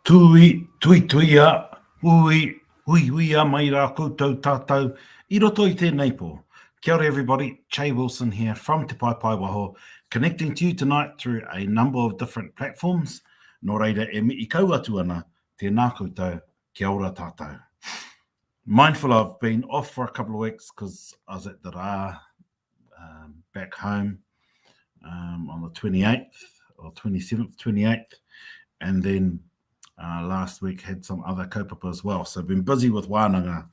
Tui a, ui a mai rā koutou tātou, I roto I tēnei pō. Kia ora everybody, Che Wilson here from Te Pai Pai Waho, connecting to you tonight through a number of different platforms. Nō reira e mi I kau atu ana, tēnā koutou, kia ora tātou. Mindful I've been off for a couple of weeks because I was at the Rā back home on the 28th or 27th, 28th, and then last week had some other kaupapa as well. So I've been busy with wānanga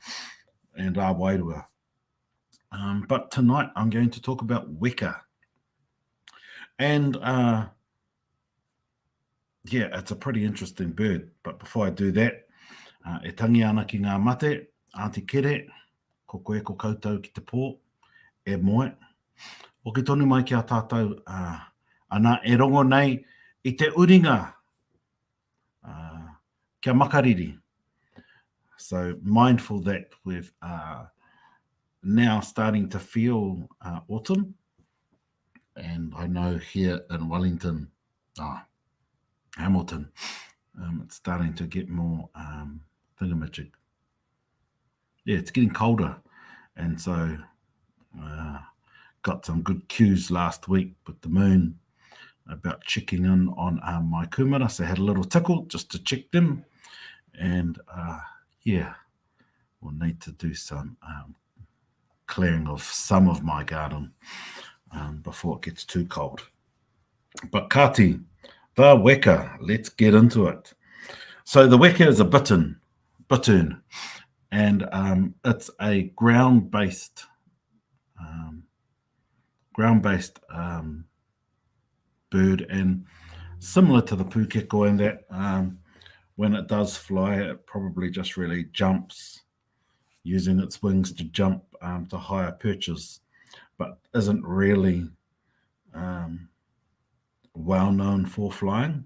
and rā wairua. But tonight I'm going to talk about Weka. And it's a pretty interesting bird. But before I do that, e tangi ana ki ngā mate, Auntie Kere, ko koe ko koutou ki te pō, e moe. O ki tonu mai ki a tātou, ana e rongo nei I te uringa, kia makariri. So mindful that we've now starting to feel autumn. And I know here in Wellington, Hamilton, it's starting to get more thingamajig. Yeah, it's getting colder. And so got some good cues last week with the moon about checking in on my kumara. So I had a little tickle just to check them. And we'll need to do some clearing of some of my garden before it gets too cold. But Kati, the Weka, let's get into it. So the Weka is a bittern, and it's a ground-based bird, and similar to the pūkeko in that when it does fly, it probably just really jumps, using its wings to jump to higher perches, but isn't really well known for flying.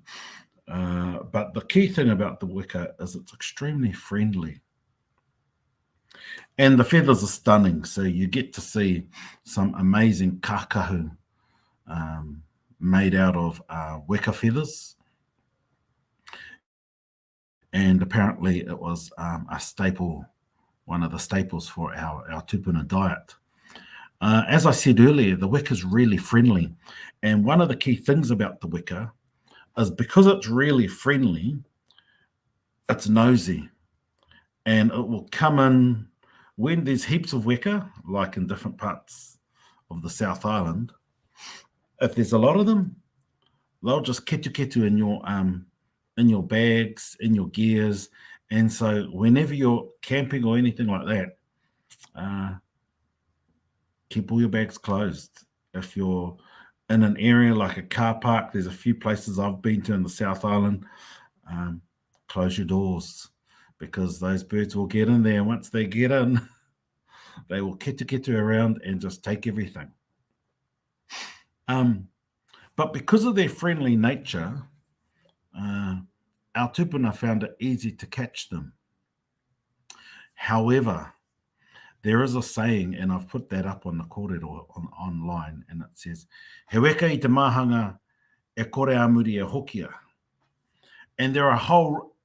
But the key thing about the Weka is it's extremely friendly. And the feathers are stunning, so you get to see some amazing kākahu made out of Weka feathers. And apparently it was a staple, one of the staples for our tupuna diet. As I said earlier, the Weka is really friendly. And one of the key things about the Weka is because it's really friendly, it's nosy. And it will come in when there's heaps of Weka, like in different parts of the South Island. If there's a lot of them, they'll just ketu in your bags, in your gears. And so whenever you're camping or anything like that, keep all your bags closed. If you're in an area like a car park, there's a few places I've been to in the South Island, close your doors, because those birds will get in there. And once they get in, they will ketu around and just take everything. But because of their friendly nature, our tupuna found it easy to catch them. However, there is a saying, and I've put that up on the kōrero online, and it says, He weka I te māhanga, e kore a muri e hokia. And there are a whole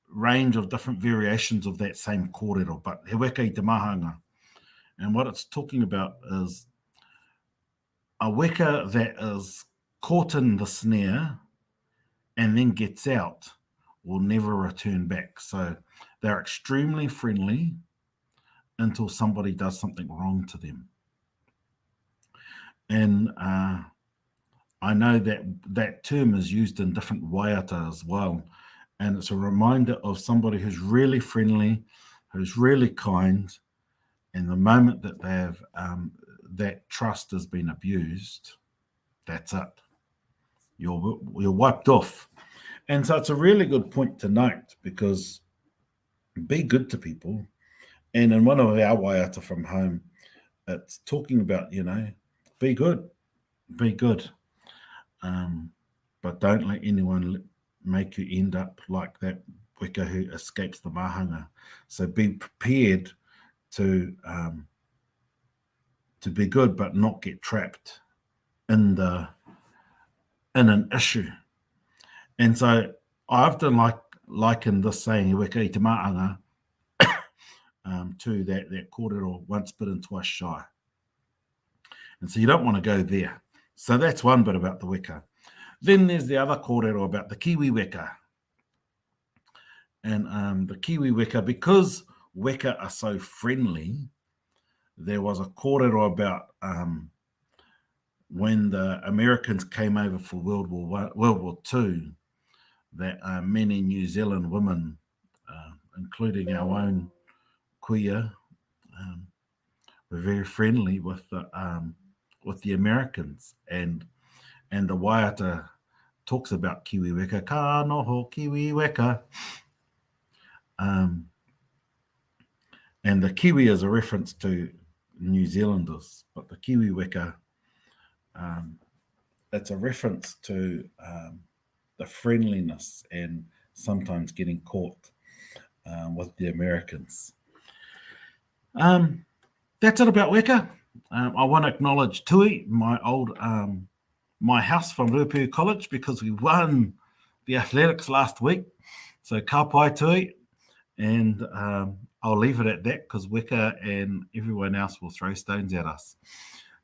range of different variations of that same kōrero, but he weka I te māhanga. And what it's talking about is a Weka that is caught in the snare and then gets out will never return back. So they're extremely friendly until somebody does something wrong to them. And I know that term is used in different waiata as well. And it's a reminder of somebody who's really friendly, who's really kind. And the moment that they have that trust has been abused, that's it. You're wiped off. And so it's a really good point to note, because be good to people. And in one of our waiata from home, it's talking about, be good. But don't let anyone make you end up like that Weka who escapes the māhanga. So be prepared to be good, but not get trapped in an issue. And so I often like liken this saying, Weka i te māhanga, to that kōrero, once bitten, twice shy. And so you don't want to go there. So that's one bit about the weka. Then there's the other kōrero about the kiwi weka. And the kiwi weka, because weka are so friendly, there was a kōrero about when the Americans came over for World War II, that many New Zealand women, including our own kuia, were very friendly with the Americans, and the waiata talks about kiwi weka, ka noho kiwi weka, and the kiwi is a reference to New Zealanders, but the kiwi weka, it's a reference to the friendliness and sometimes getting caught with the Americans. That's it about weka. I want to acknowledge Tui, my old my house from Ruapu College, because we won the athletics last week. So ka pai Tui, and I'll leave it at that because weka and everyone else will throw stones at us.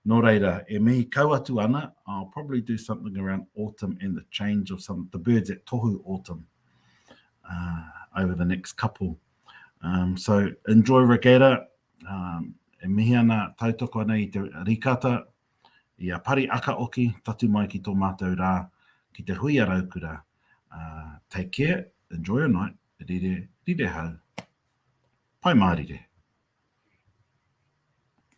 Nō reira, e mihi kauatu ana, I'll probably do something around autumn and the change of the birds that tohu autumn over the next couple. So enjoy regatta. E mihi ana tautoko ana I te rikata, I a pari aka oki, tatu mai ki tō mātou rā, ki te hui a raukura. Take care, enjoy your night, rire hau. Pai mārire.